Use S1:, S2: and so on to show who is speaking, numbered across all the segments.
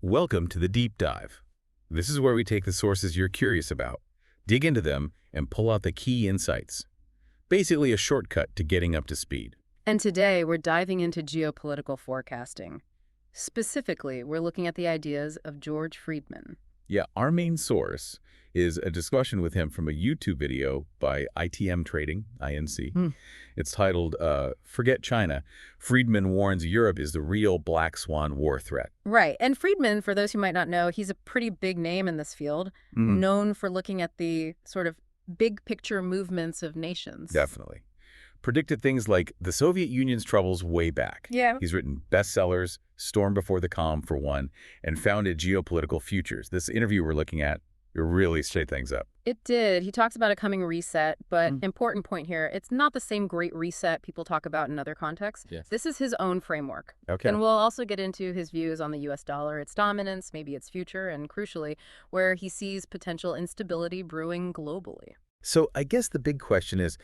S1: Welcome to the Deep Dive. This is where we take the sources you're curious about, dig into them, and pull out the key insights. Basically a shortcut to getting up to speed.
S2: And today, we're diving into geopolitical forecasting. Specifically, we're looking at the ideas of George Friedman.
S1: Yeah, our main source is a discussion with him from a YouTube video by ITM Trading, INC. It's titled, Forget China. Friedman warns Europe is the real black swan war threat.
S2: Right. And Friedman, for those who might not know, he's a pretty big name in this field, known for looking at the sort of big picture movements of nations.
S1: Definitely. Predicted things like the Soviet Union's troubles way back.
S2: Yeah.
S1: He's written bestsellers, Storm Before the Calm for one, and founded Geopolitical Futures. This interview we're looking at, it really straight things up.
S2: It did. He talks about a coming reset, but important point here, it's not the same great reset people talk about in other contexts.
S1: Yes.
S2: This is his own framework.
S1: Okay.
S2: And we'll also get into his views on the U.S. dollar, its dominance, maybe its future, and crucially, where he sees potential instability brewing globally.
S1: So I guess the big question is,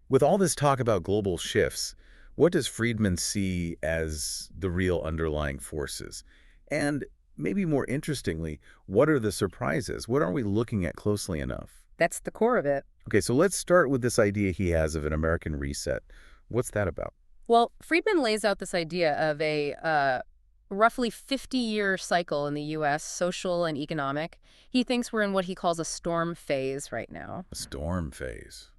S1: with all this talk about global shifts, what does Friedman see as the real underlying forces? And maybe more interestingly, what are the surprises? What aren't we looking at closely enough?
S2: That's the core of it.
S1: Okay, so let's start with this idea he has of an American reset. What's that about?
S2: Well, Friedman lays out this idea of a roughly 50-year cycle in the U.S., social and economic. He thinks we're in what he calls a storm phase right now.
S1: A storm phase.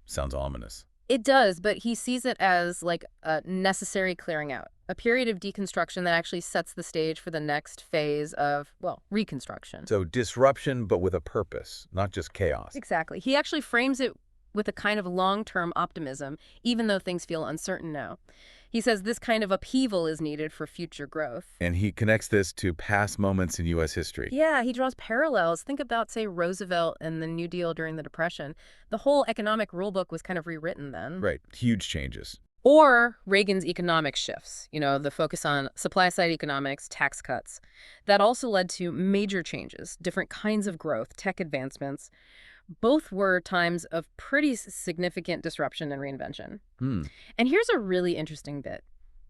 S1: Sounds ominous.
S2: It does, but he sees it as like a necessary clearing out, a period of deconstruction that actually sets the stage for the next phase of, well, reconstruction.
S1: So disruption, but with a purpose, not just chaos.
S2: Exactly. He actually frames it with a kind of long-term optimism, even though things feel uncertain now. He says this kind of upheaval is needed for future growth.
S1: And he connects this to past moments in U.S. history.
S2: Yeah, he draws parallels. Think about, say, Roosevelt and the New Deal during the Depression. The whole economic rulebook was kind of rewritten then.
S1: Right. Huge changes.
S2: Or Reagan's economic shifts, the focus on supply-side economics, tax cuts. That also led to major changes, different kinds of growth, tech advancements. Both were times of pretty significant disruption and reinvention. And here's a really interesting bit.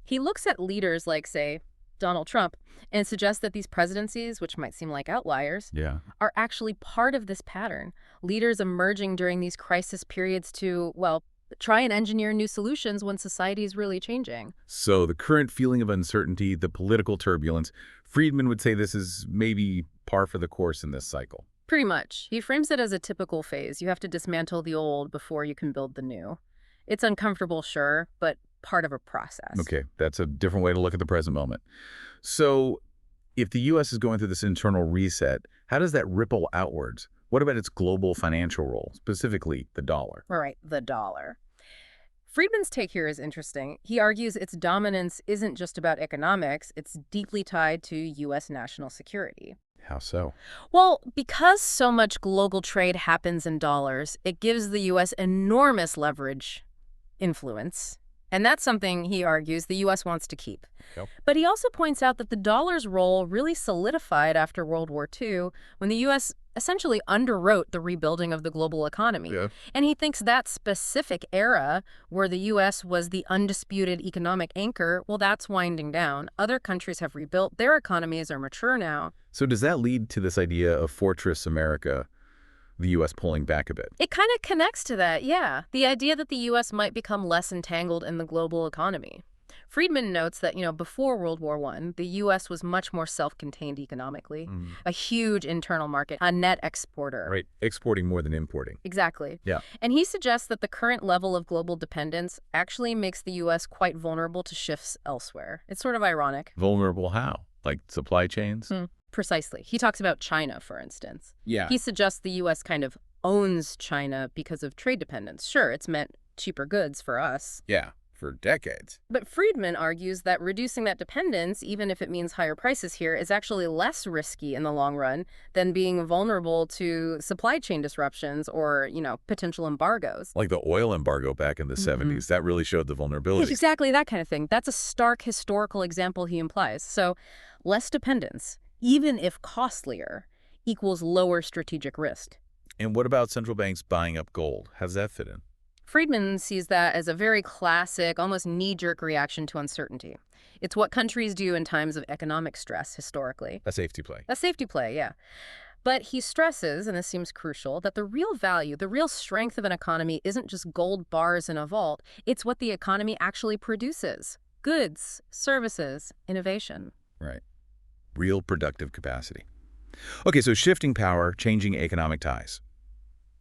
S2: He looks at leaders like, say, Donald Trump, and suggests that these presidencies, which might seem like outliers, are actually part of this pattern. Leaders emerging during these crisis periods to, well, try and engineer new solutions when society is really changing.
S1: So the current feeling of uncertainty, the political turbulence, Friedman would say this is maybe par for the course in this cycle.
S2: Pretty much. He frames it as a typical phase. You have to dismantle the old before you can build the new. It's uncomfortable, sure, but part of a process.
S1: Okay, that's a different way to look at the present moment. So if the U.S. is going through this internal reset, how does that ripple outwards? What about its global financial role, specifically the dollar?
S2: All right, the dollar. Friedman's take here is interesting. He argues its dominance isn't just about economics, it's deeply tied to U.S. national security.
S1: How so?
S2: Well, because so much global trade happens in dollars, it gives the U.S. enormous leverage, influence, and that's something, he argues, the U.S. wants to keep.
S1: Yep.
S2: But he also points out that the dollar's role really solidified after World War II, when the U.S. essentially underwrote the rebuilding of the global economy.
S1: Yeah.
S2: And he thinks that specific era, where the U.S. was the undisputed economic anchor, well, that's winding down. Other countries have rebuilt. Their economies are mature now.
S1: So does that lead to this idea of Fortress America, the U.S. pulling back a bit?
S2: It kind of connects to that, yeah. The idea that the U.S. might become less entangled in the global economy. Friedman notes that, before World War I, the U.S. was much more self-contained economically, a huge internal market, a net exporter.
S1: Right, exporting more than importing.
S2: Exactly.
S1: Yeah.
S2: And he suggests that the current level of global dependence actually makes the U.S. quite vulnerable to shifts elsewhere. It's sort of ironic.
S1: Vulnerable how? Like supply chains?
S2: Precisely. He talks about China, for instance.
S1: Yeah.
S2: He suggests the U.S. kind of owns China because of trade dependence. Sure, it's meant cheaper goods for us.
S1: Yeah, for decades.
S2: But Friedman argues that reducing that dependence, even if it means higher prices here, is actually less risky in the long run than being vulnerable to supply chain disruptions or, potential embargoes.
S1: Like the oil embargo back in the 70s. That really showed the vulnerability.
S2: It's exactly that kind of thing. That's a stark historical example he implies. So less dependence, even if costlier, equals lower strategic risk.
S1: And what about central banks buying up gold? How does that fit in?
S2: Friedman sees that as a very classic, almost knee-jerk reaction to uncertainty. It's what countries do in times of economic stress historically.
S1: A safety play.
S2: A safety play, yeah. But he stresses, and this seems crucial, that the real value, the real strength of an economy isn't just gold bars in a vault. It's what the economy actually produces. Goods, services, innovation.
S1: Right. Real productive capacity. Okay, so shifting power, changing economic ties.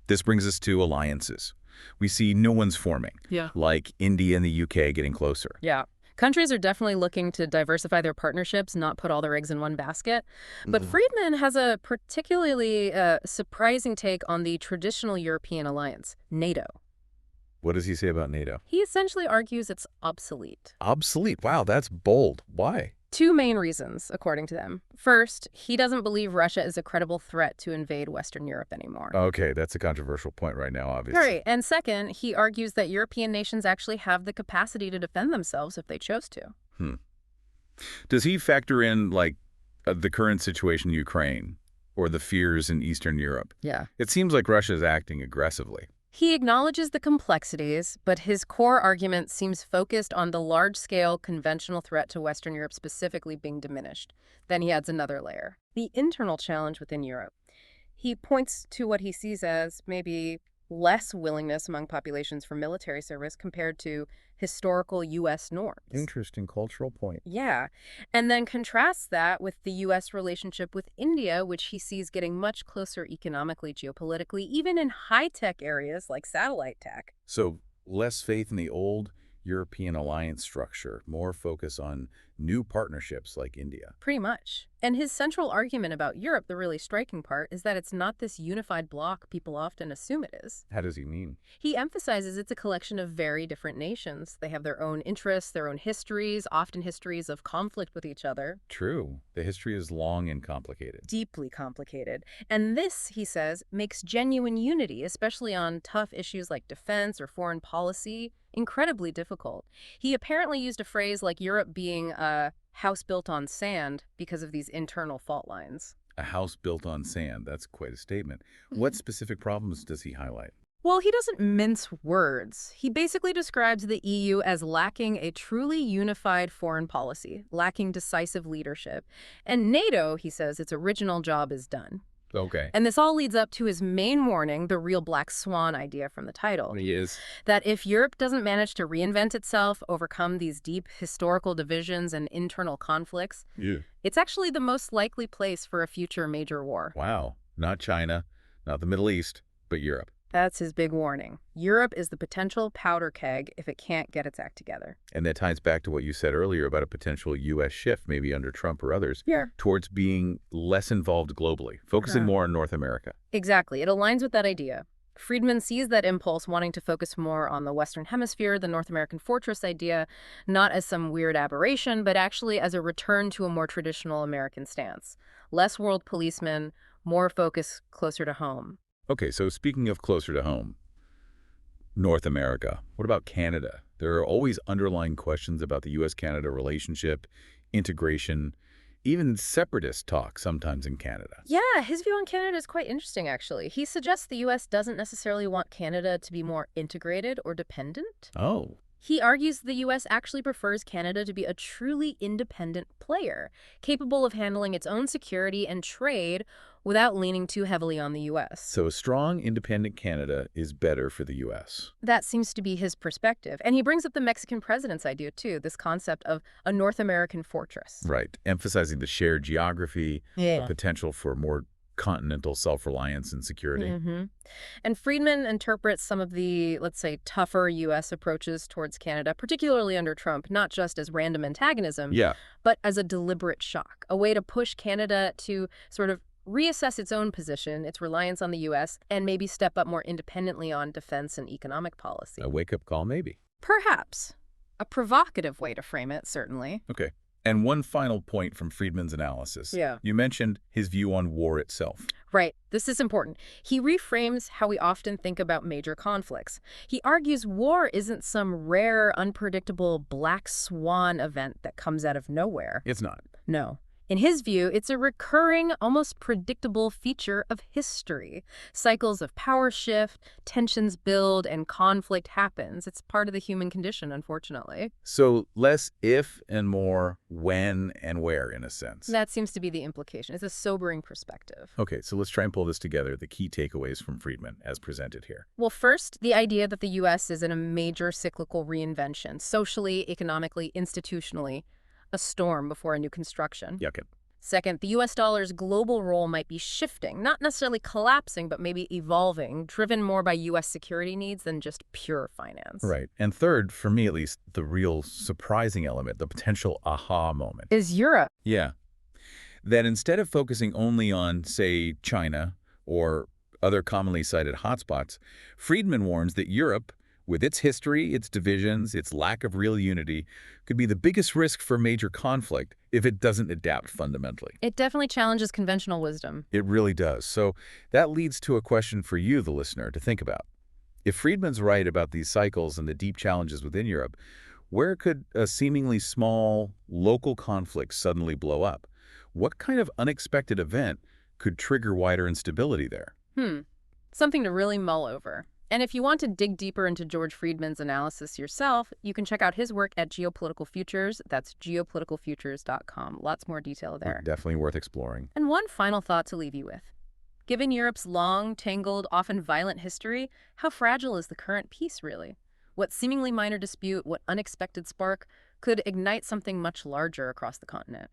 S1: This brings us to alliances. We see new ones forming,
S2: Yeah.
S1: like India and the UK getting closer.
S2: Yeah. Countries are definitely looking to diversify their partnerships, not put all their eggs in one basket. But
S1: Mhm.
S2: Friedman has a particularly surprising take on the traditional European alliance, NATO.
S1: What does he say about NATO?
S2: He essentially argues it's obsolete.
S1: Obsolete. Wow, that's bold. Why?
S2: Two main reasons, according to them. First, he doesn't believe Russia is a credible threat to invade Western Europe anymore.
S1: Okay, that's a controversial point right now, obviously.
S2: Right. And second, he argues that European nations actually have the capacity to defend themselves if they chose to.
S1: Hmm. Does he factor in, like, the current situation in Ukraine or the fears in Eastern Europe?
S2: Yeah.
S1: It seems like Russia is acting aggressively.
S2: He acknowledges the complexities, but his core argument seems focused on the large-scale conventional threat to Western Europe specifically being diminished. Then he adds another layer, the internal challenge within Europe. He points to what he sees as maybe less willingness among populations for military service compared to historical U.S. norms.
S1: Interesting cultural point.
S2: Yeah, and then contrasts that with the U.S. relationship with India, which he sees getting much closer economically, geopolitically, even in high-tech areas like satellite tech.
S1: So less faith in the old European alliance structure, more focus on new partnerships like India.
S2: Pretty much. And his central argument about Europe, the really striking part, is that it's not this unified bloc people often assume it is.
S1: How does he mean?
S2: He emphasizes it's a collection of very different nations. They have their own interests, their own histories, often histories of conflict with each other.
S1: True. The history is long and complicated.
S2: Deeply complicated. And this, he says, makes genuine unity, especially on tough issues like defense or foreign policy, incredibly difficult. He apparently used a phrase like Europe being a house built on sand because of these internal fault lines.
S1: A house built on sand. That's quite a statement. What specific problems does he highlight?
S2: Well, he doesn't mince words. He basically describes the EU as lacking a truly unified foreign policy, lacking decisive leadership. And NATO, he says, its original job is done.
S1: Okay.
S2: And this all leads up to his main warning, the real black swan idea from the title.
S1: He is.
S2: That if Europe doesn't manage to reinvent itself, overcome these deep historical divisions and internal conflicts,
S1: Yeah.
S2: it's actually the most likely place for a future major war.
S1: Wow. Not China, not the Middle East, but Europe.
S2: That's his big warning. Europe is the potential powder keg if it can't get its act together.
S1: And that ties back to what you said earlier about a potential U.S. shift, maybe under Trump or others,
S2: Yeah.
S1: towards being less involved globally, focusing more on North America.
S2: Exactly. It aligns with that idea. Friedman sees that impulse wanting to focus more on the Western Hemisphere, the North American fortress idea, not as some weird aberration, but actually as a return to a more traditional American stance. Less world policemen, more focus closer to home.
S1: Okay, so speaking of closer to home, North America, what about Canada? There are always underlying questions about the U.S.-Canada relationship, integration, even separatist talk sometimes in Canada.
S2: Yeah, his view on Canada is quite interesting, actually. He suggests the U.S. doesn't necessarily want Canada to be more integrated or dependent.
S1: Oh,
S2: He argues the U.S. actually prefers Canada to be a truly independent player, capable of handling its own security and trade without leaning too heavily on the U.S.
S1: so a strong, independent Canada is better for the U.S.
S2: That seems to be his perspective. And he brings up the Mexican president's idea, too, this concept of a North American fortress.
S1: Right, emphasizing the shared geography, the
S2: Yeah.
S1: potential for more continental self-reliance and security.
S2: And Friedman interprets some of the, let's say, tougher U.S. approaches towards Canada, particularly under Trump, not just as random antagonism,
S1: Yeah,
S2: but as a deliberate shock, a way to push Canada to sort of reassess its own position, its reliance on the U.S., and maybe step up more independently on defense and economic policy.
S1: a wake-up call maybe.
S2: Perhaps. A provocative way to frame it, certainly.
S1: Okay. And one final point from Friedman's analysis.
S2: Yeah.
S1: You mentioned his view on war itself.
S2: Right. This is important. He reframes how we often think about major conflicts. He argues war isn't some rare, unpredictable black swan event that comes out of nowhere.
S1: It's not.
S2: No. In his view, it's a recurring, almost predictable feature of history. Cycles of power shift, tensions build, and conflict happens. It's part of the human condition, unfortunately.
S1: So less if and more when and where, in a sense.
S2: That seems to be the implication. It's a sobering perspective.
S1: Okay, so let's try and pull this together, the key takeaways from Friedman as presented here.
S2: Well, first, the idea that the U.S. is in a major cyclical reinvention, socially, economically, institutionally, a storm before a new construction.
S1: Yeah, okay.
S2: Second, the U.S. dollar's global role might be shifting, not necessarily collapsing, but maybe evolving, driven more by U.S. security needs than just pure finance.
S1: Right. And third, for me at least, the real surprising element, the potential aha moment.
S2: Is Europe?
S1: Yeah. That instead of focusing only on, say, China or other commonly cited hotspots, Friedman warns that Europe, with its history, its divisions, its lack of real unity, could be the biggest risk for major conflict if it doesn't adapt fundamentally.
S2: It definitely challenges conventional wisdom.
S1: It really does. So that leads to a question for you, the listener, to think about. If Friedman's right about these cycles and the deep challenges within Europe, where could a seemingly small local conflict suddenly blow up? What kind of unexpected event could trigger wider instability there?
S2: Something to really mull over. And if you want to dig deeper into George Friedman's analysis yourself, you can check out his work at Geopolitical Futures. That's geopoliticalfutures.com. Lots more detail there.
S1: Definitely worth exploring.
S2: And one final thought to leave you with. Given Europe's long, tangled, often violent history, how fragile is the current peace, really? What seemingly minor dispute, what unexpected spark, could ignite something much larger across the continent?